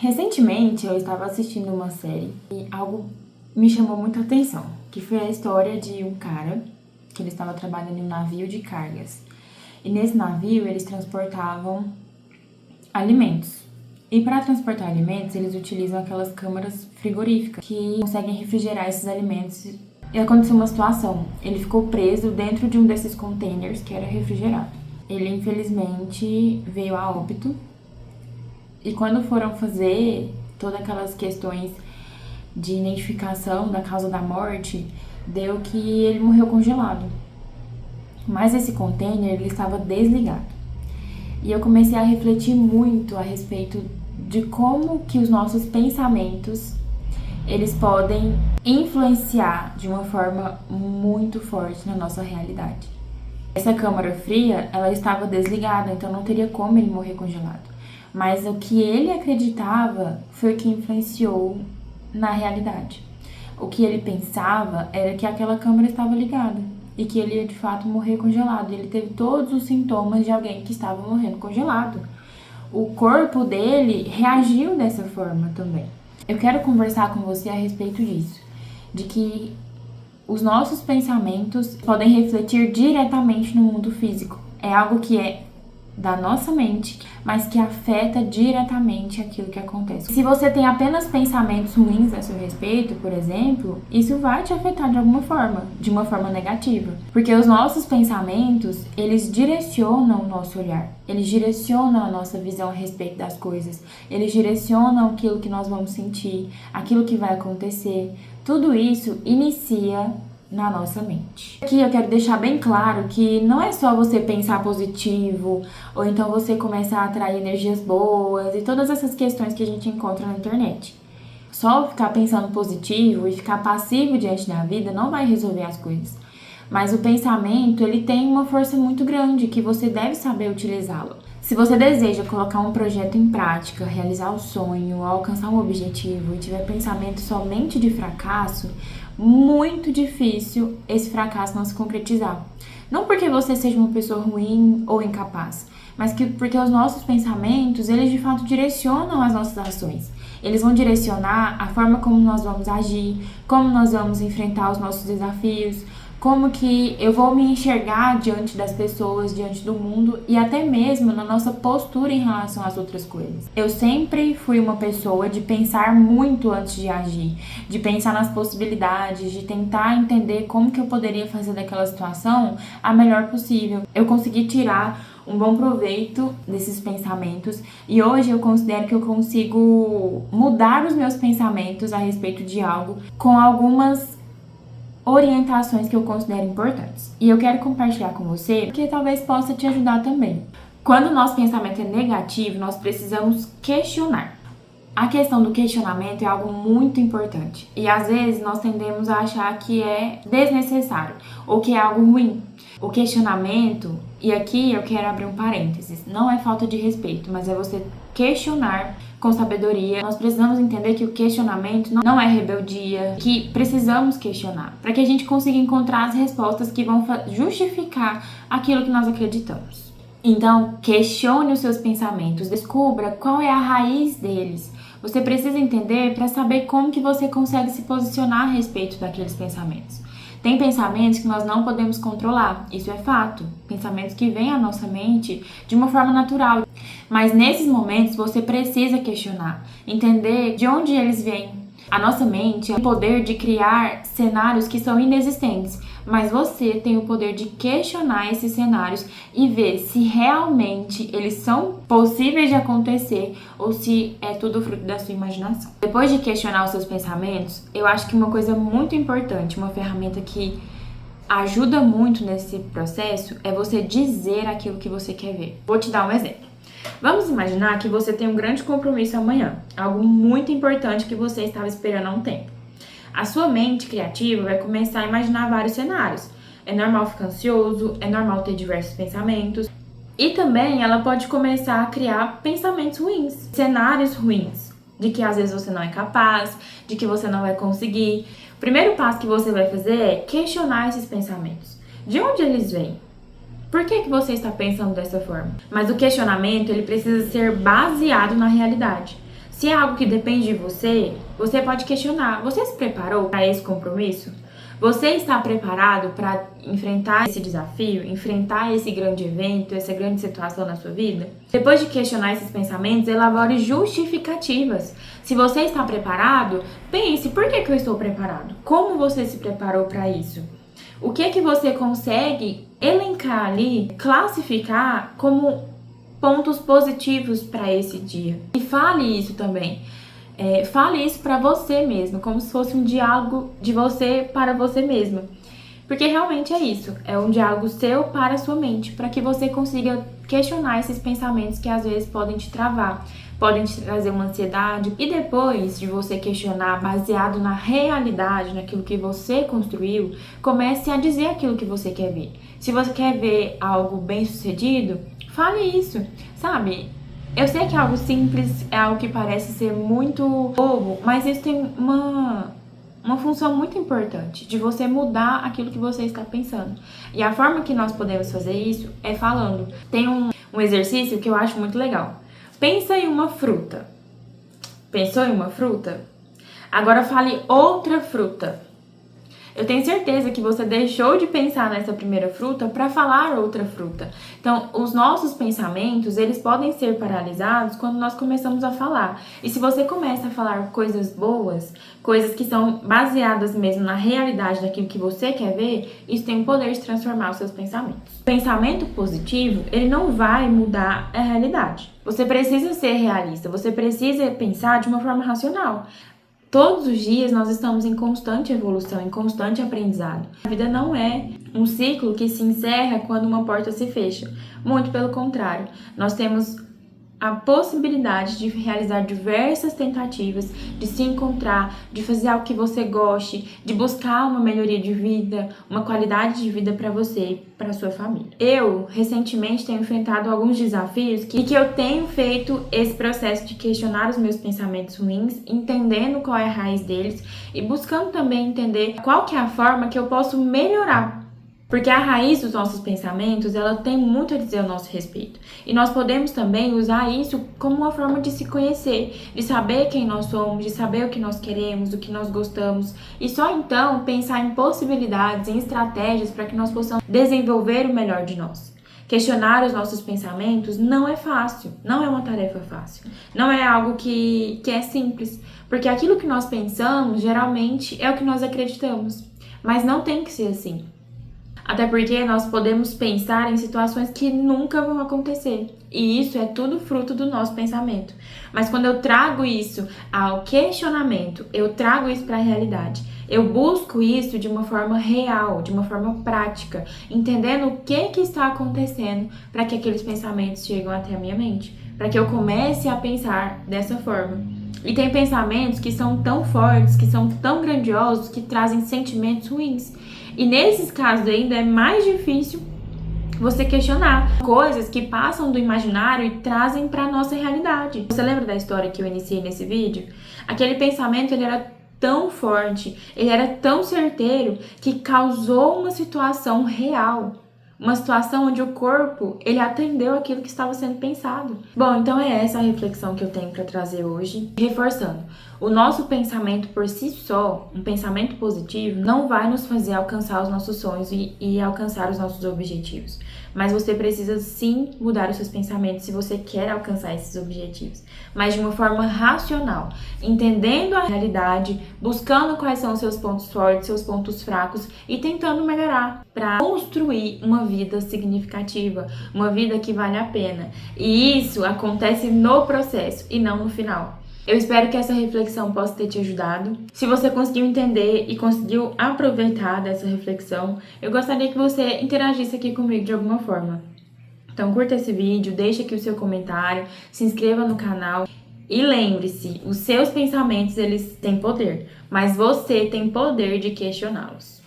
Recentemente eu estava assistindo uma série e algo me chamou muita atenção, que foi a história de um cara que ele estava trabalhando em um navio de cargas. E nesse navio eles transportavam alimentos. E para transportar alimentos, eles utilizam aquelas câmaras frigoríficas que conseguem refrigerar esses alimentos. E aconteceu uma situação, ele ficou preso dentro de um desses containers que era refrigerado. Ele infelizmente veio a óbito. E quando foram fazer todas aquelas questões de identificação da causa da morte, deu que ele morreu congelado. Mas esse container ele estava desligado. E eu comecei a refletir muito a respeito de como que os nossos pensamentos eles podem influenciar de uma forma muito forte na nossa realidade. Essa câmara fria, ela estava desligada, então não teria como ele morrer congelado. Mas o que ele acreditava foi o que influenciou na realidade. O que ele pensava era que aquela câmera estava ligada e que ele ia de fato morrer congelado. Ele teve todos os sintomas de alguém que estava morrendo congelado. O corpo dele reagiu dessa forma também. Eu quero conversar com você a respeito disso, de que os nossos pensamentos podem refletir diretamente no mundo físico. É algo que é da nossa mente, mas que afeta diretamente aquilo que acontece. Se você tem apenas pensamentos ruins a seu respeito, por exemplo, isso vai te afetar de alguma forma, de uma forma negativa. Porque os nossos pensamentos, eles direcionam o nosso olhar, eles direcionam a nossa visão a respeito das coisas, eles direcionam aquilo que nós vamos sentir, aquilo que vai acontecer. Tudo isso inicia na nossa mente. Aqui eu quero deixar bem claro que não é só você pensar positivo, ou então você começar a atrair energias boas e todas essas questões que a gente encontra na internet. Só ficar pensando positivo e ficar passivo diante da vida não vai resolver as coisas. Mas o pensamento, ele tem uma força muito grande que você deve saber utilizá-lo. Se você deseja colocar um projeto em prática, realizar o sonho, alcançar um objetivo e tiver pensamento somente de fracasso, muito difícil esse fracasso não se concretizar. Não porque você seja uma pessoa ruim ou incapaz, mas porque os nossos pensamentos, eles de fato direcionam as nossas ações. Eles vão direcionar a forma como nós vamos agir, como nós vamos enfrentar os nossos desafios, como que eu vou me enxergar diante das pessoas, diante do mundo e até mesmo na nossa postura em relação às outras coisas. Eu sempre fui uma pessoa de pensar muito antes de agir, de pensar nas possibilidades, de tentar entender como que eu poderia fazer daquela situação a melhor possível. Eu consegui tirar um bom proveito desses pensamentos e hoje eu considero que eu consigo mudar os meus pensamentos a respeito de algo com algumas orientações que eu considero importantes. E eu quero compartilhar com você porque talvez possa te ajudar também. Quando o nosso pensamento é negativo, nós precisamos questionar. A questão do questionamento é algo muito importante. E às vezes nós tendemos a achar que é desnecessário ou que é algo ruim. O questionamento, e aqui eu quero abrir um parênteses, não é falta de respeito, mas é você questionar com sabedoria. Nós precisamos entender que o questionamento não é rebeldia, que precisamos questionar, para que a gente consiga encontrar as respostas que vão justificar aquilo que nós acreditamos. Então, questione os seus pensamentos, descubra qual é a raiz deles. Você precisa entender para saber como que você consegue se posicionar a respeito daqueles pensamentos. Tem pensamentos que nós não podemos controlar, isso é fato. Pensamentos que vêm à nossa mente de uma forma natural. Mas nesses momentos você precisa questionar, entender de onde eles vêm. A nossa mente tem o poder de criar cenários que são inexistentes, mas você tem o poder de questionar esses cenários e ver se realmente eles são possíveis de acontecer ou se é tudo fruto da sua imaginação. Depois de questionar os seus pensamentos, eu acho que uma coisa muito importante, uma ferramenta que ajuda muito nesse processo é você dizer aquilo que você quer ver. Vou te dar um exemplo. Vamos imaginar que você tem um grande compromisso amanhã, algo muito importante que você estava esperando há um tempo. A sua mente criativa vai começar a imaginar vários cenários. É normal ficar ansioso, é normal ter diversos pensamentos. E também ela pode começar a criar pensamentos ruins, cenários ruins, de que às vezes você não é capaz, de que você não vai conseguir. O primeiro passo que você vai fazer é questionar esses pensamentos. De onde eles vêm? Por que você está pensando dessa forma? Mas o questionamento, ele precisa ser baseado na realidade. Se é algo que depende de você, você pode questionar. Você se preparou para esse compromisso? Você está preparado para enfrentar esse desafio, enfrentar esse grande evento, essa grande situação na sua vida? Depois de questionar esses pensamentos, elabore justificativas. Se você está preparado, pense, por que eu estou preparado? Como você se preparou para isso? O que você consegue elencar ali, classificar como pontos positivos para esse dia? E fale isso também. Fale isso para você mesmo, como se fosse um diálogo de você para você mesma. Porque realmente é isso, é um diálogo seu para a sua mente, para que você consiga questionar esses pensamentos que às vezes podem te travar, podem te trazer uma ansiedade. E depois de você questionar baseado na realidade, naquilo que você construiu, comece a dizer aquilo que você quer ver. Se você quer ver algo bem sucedido, fale isso, sabe? Eu sei que é algo simples, é algo que parece ser muito bobo, mas isso tem uma função muito importante de você mudar aquilo que você está pensando. E a forma que nós podemos fazer isso é falando. Tem um exercício que eu acho muito legal. Pensa em uma fruta. Pensou em uma fruta? Agora fale outra fruta. Eu tenho certeza que você deixou de pensar nessa primeira fruta para falar outra fruta. Então, os nossos pensamentos, eles podem ser paralisados quando nós começamos a falar. E se você começa a falar coisas boas, coisas que são baseadas mesmo na realidade daquilo que você quer ver, isso tem o poder de transformar os seus pensamentos. O pensamento positivo, ele não vai mudar a realidade. Você precisa ser realista, você precisa pensar de uma forma racional. Todos os dias nós estamos em constante evolução, em constante aprendizado. A vida não é um ciclo que se encerra quando uma porta se fecha. Muito pelo contrário, nós temos a possibilidade de realizar diversas tentativas, de se encontrar, de fazer algo que você goste, de buscar uma melhoria de vida, uma qualidade de vida para você e para sua família. Eu, recentemente, tenho enfrentado alguns desafios que eu tenho feito esse processo de questionar os meus pensamentos ruins, entendendo qual é a raiz deles e buscando também entender qual que é a forma que eu posso melhorar. Porque a raiz dos nossos pensamentos, ela tem muito a dizer ao nosso respeito. E nós podemos também usar isso como uma forma de se conhecer, de saber quem nós somos, de saber o que nós queremos, do que nós gostamos. E só então pensar em possibilidades, em estratégias para que nós possamos desenvolver o melhor de nós. Questionar os nossos pensamentos não é fácil, não é uma tarefa fácil. Não é algo que é simples. Porque aquilo que nós pensamos, geralmente, é o que nós acreditamos. Mas não tem que ser assim. Até porque nós podemos pensar em situações que nunca vão acontecer. E isso é tudo fruto do nosso pensamento. Mas quando eu trago isso ao questionamento, eu trago isso para a realidade. Eu busco isso de uma forma real, de uma forma prática, entendendo o que está acontecendo para que aqueles pensamentos cheguem até a minha mente. Para que eu comece a pensar dessa forma. E tem pensamentos que são tão fortes, que são tão grandiosos, que trazem sentimentos ruins. E nesses casos ainda é mais difícil você questionar coisas que passam do imaginário e trazem para a nossa realidade. Você lembra da história que eu iniciei nesse vídeo? Aquele pensamento, ele era tão forte, ele era tão certeiro que causou uma situação real. Uma situação onde o corpo, ele atendeu aquilo que estava sendo pensado. Bom, então é essa a reflexão que eu tenho para trazer hoje. Reforçando, o nosso pensamento por si só, um pensamento positivo, não vai nos fazer alcançar os nossos sonhos e alcançar os nossos objetivos. Mas você precisa sim mudar os seus pensamentos se você quer alcançar esses objetivos. Mas de uma forma racional, entendendo a realidade, buscando quais são os seus pontos fortes, seus pontos fracos e tentando melhorar para construir uma vida significativa, uma vida que vale a pena. E isso acontece no processo e não no final. Eu espero que essa reflexão possa ter te ajudado. Se você conseguiu entender e conseguiu aproveitar dessa reflexão, eu gostaria que você interagisse aqui comigo de alguma forma. Então curta esse vídeo, deixe aqui o seu comentário, se inscreva no canal e lembre-se, os seus pensamentos eles têm poder, mas você tem poder de questioná-los.